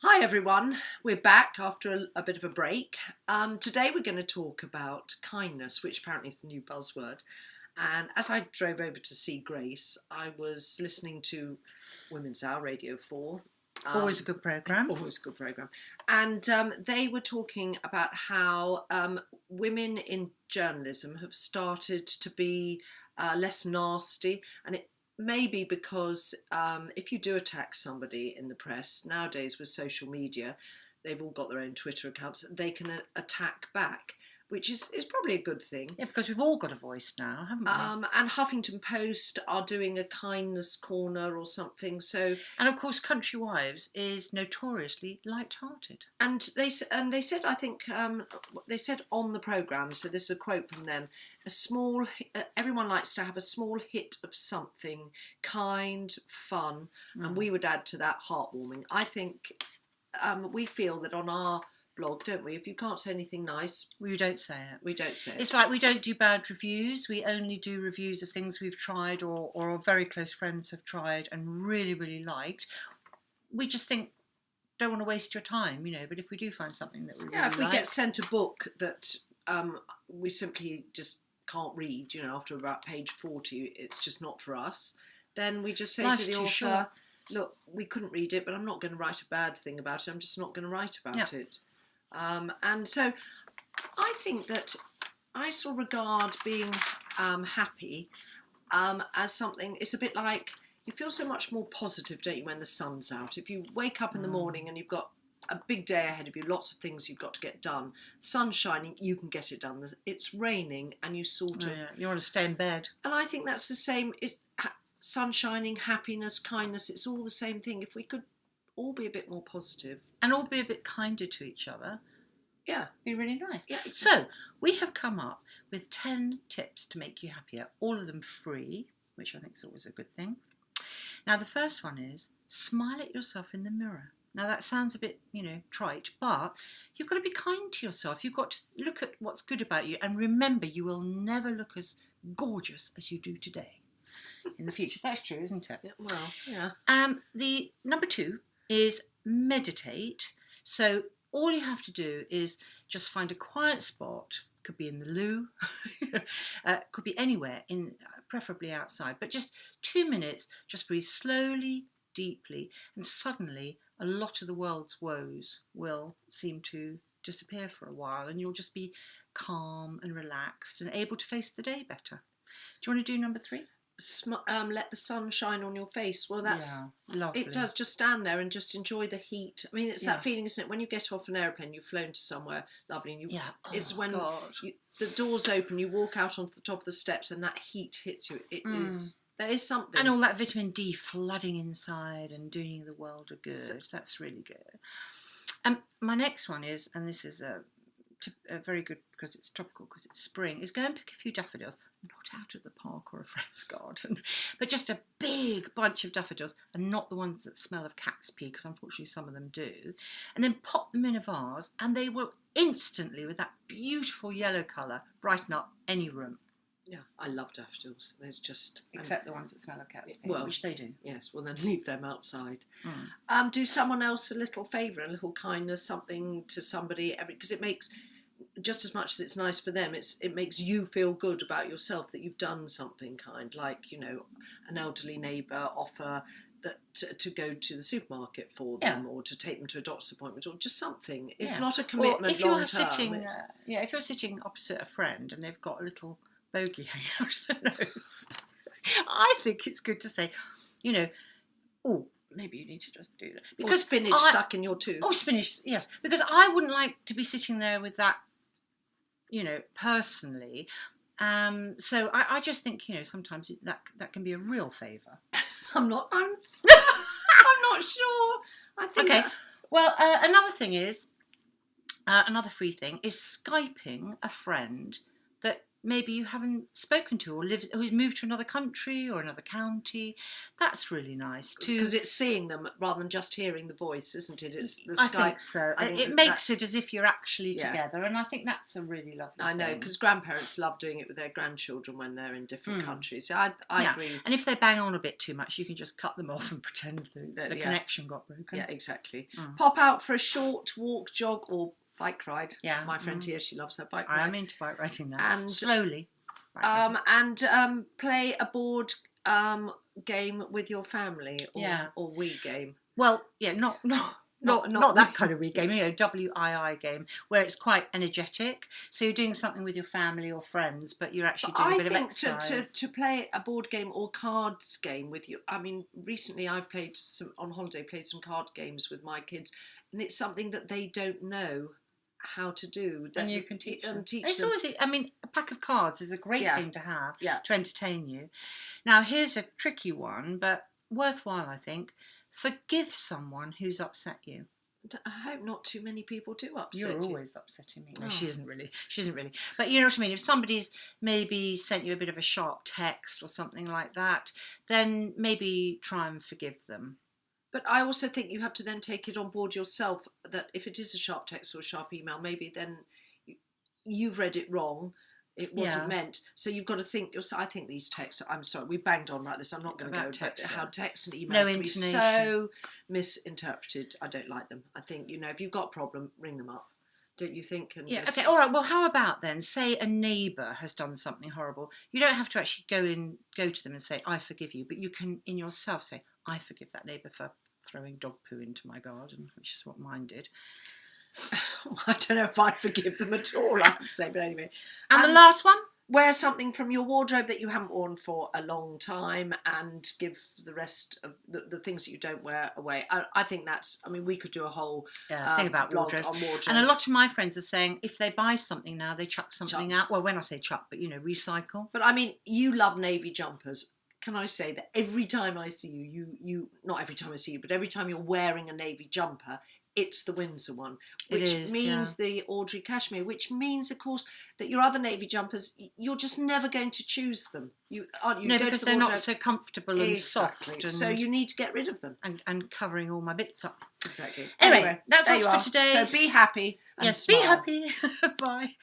Hi everyone, we're back after a bit of a break. Today we're going to talk about kindness, which apparently is the new buzzword. And as I drove over to see Grace, I was listening to Women's Hour Radio 4. Always a good programme. Always a good programme. And they were talking about how women in journalism have started to be less nasty, and it maybe because if you do attack somebody in the press, nowadays with social media, they've all got their own Twitter accounts, they can attack back, which is probably a good thing. Yeah, because we've all got a voice now, haven't we? And Huffington Post are doing a kindness corner or something. So, and of course, Countrywives is notoriously light-hearted. And they said, I think they said on the programme. So this is a quote from them: "A small, everyone likes to have a small hit of something kind, fun, and we would add to that heartwarming." I think we feel that on our blog, don't we? If you can't say anything nice, we don't say it. We don't say it. It's like we don't do bad reviews. We only do reviews of things we've tried or our very close friends have tried and really, really liked. We just think, don't want to waste your time, but if we do find something that we really like... if we get sent a book that we simply just can't read, after about page 40, it's just not for us, then we just say Life's to the too author, short. Look, we couldn't read it, but I'm not going to write a bad thing about it. I'm just not going to write about it. And so I think that I sort of regard being happy as something, it's a bit like, you feel so much more positive, don't you, when the sun's out. If you wake up in the morning and you've got a big day ahead of you, lots of things you've got to get done, sun's shining, you can get it done. It's raining and you sort of... you want to stay in bed. And I think that's the same, sun shining, happiness, kindness, it's all the same thing. If we could all be a bit more positive. And all be a bit kinder to each other. Yeah. Be really nice. Yeah. So, we have come up with 10 tips to make you happier, all of them free, which I think is always a good thing. Now, the first one is smile at yourself in the mirror. Now, that sounds a bit, trite, but you've got to be kind to yourself. You've got to look at what's good about you and remember you will never look as gorgeous as you do today in the future. That's true, isn't it? Yeah, well, yeah. The number 2 is meditate. So all you have to do is just find a quiet spot. Could be in the loo, could be anywhere, preferably outside. But just 2 minutes, just breathe slowly, deeply, and suddenly a lot of the world's woes will seem to disappear for a while, and you'll just be calm and relaxed and able to face the day better. Do you want to do number 3? Let the sun shine on your face. Well, that's lovely. It does. Just stand there and just enjoy the heat. I mean, it's that feeling, isn't it? When you get off an airplane, you've flown to somewhere lovely, and it's when the doors open, you walk out onto the top of the steps, and that heat hits you. There is something, and all that vitamin D flooding inside and doing the world a good. That's really good. My next one is, and this is a very good because it's topical, because it's spring, is go and pick a few daffodils, not out of the park or a friend's garden, but just a big bunch of daffodils, and not the ones that smell of cat's pee, because unfortunately some of them do, and then pop them in a vase, and they will instantly, with that beautiful yellow colour, brighten up any room. Yeah, I love daffodils. There's just... Except the ones that smell of cat's pee, which they do. Yes, well then leave them outside. Do someone else a little favour, a little kindness, something to somebody, because it makes, just as much as it's nice for them, it makes you feel good about yourself that you've done something kind, like, an elderly neighbour offer that to go to the supermarket for them, or to take them to a doctor's appointment, or just something. It's not a commitment long term. If you're sitting opposite a friend and they've got a little bogey hanging out of their nose, I think it's good to say, maybe you need to just do that. Because or spinach stuck in your tooth. Oh, spinach, yes. Because I wouldn't like to be sitting there with that, personally. So I just think, sometimes that can be a real favour. I'm not sure. I think... Okay. Well, another free thing is Skyping a friend that maybe you haven't spoken to, or who's moved to another country or another county. That's really nice too. Because it's seeing them rather than just hearing the voice, isn't it? It's the I Skype. think so. It makes it as if you're actually together, and I think that's a really lovely thing. I know, because grandparents love doing it with their grandchildren when they're in different countries. So I agree. And if they bang on a bit too much, you can just cut them off and pretend the connection got broken. Yeah, exactly. Pop out for a short walk, jog, or bike ride. Yeah. My friend here, she loves her bike ride. I'm into bike riding now. And slowly. Play a board game with your family, or Wii game. Well, yeah, not that kind of Wii game, WII game, where it's quite energetic. So you're doing something with your family or friends, but you're actually doing a bit of exercise. I think to play a board game or cards game with you, I mean, recently I've played some card games with my kids, and it's something that they don't know how to do. And you can teach them. It's always, I mean, a pack of cards is a great thing to have to entertain you. Now, here's a tricky one, but worthwhile, I think. Forgive someone who's upset you. I hope not too many people do upset you. You're always upsetting me. No, she isn't really. But you know what I mean? If somebody's maybe sent you a bit of a sharp text or something like that, then maybe try and forgive them. But I also think you have to then take it on board yourself, that if it is a sharp text or a sharp email, maybe then you've read it wrong. It wasn't meant. So you've got to think yourself. I think these texts, I'm sorry, we banged on like this. I'm not going to go text, how texts and emails can be so misinterpreted. I don't like them. I think, if you've got a problem, ring them up. Don't you think? And okay, all right. Well, how about then, say a neighbour has done something horrible. You don't have to actually go to them and say, I forgive you, but you can in yourself say, I forgive that neighbour for throwing dog poo into my garden, which is what mine did. I don't know if I'd forgive them at all, I would say, but anyway. And the last one? Wear something from your wardrobe that you haven't worn for a long time, and give the rest of the things that you don't wear away. I think that's, we could do a whole thing about wardrobes. On wardrobes. And a lot of my friends are saying if they buy something now, they chuck something out. Well, when I say chuck, but recycle. But you love navy jumpers. Can I say that every time I see you not every time I see you, but every time you're wearing a navy jumper, it's the Windsor one, which means the Audrey Cashmere, which means, of course, that your other navy jumpers, you're just never going to choose them. Because they're not so comfortable and soft. And so you need to get rid of them. And covering all my bits up. Exactly. Anyway, that's us for today. So be happy. And yes, smile. be happy. Bye.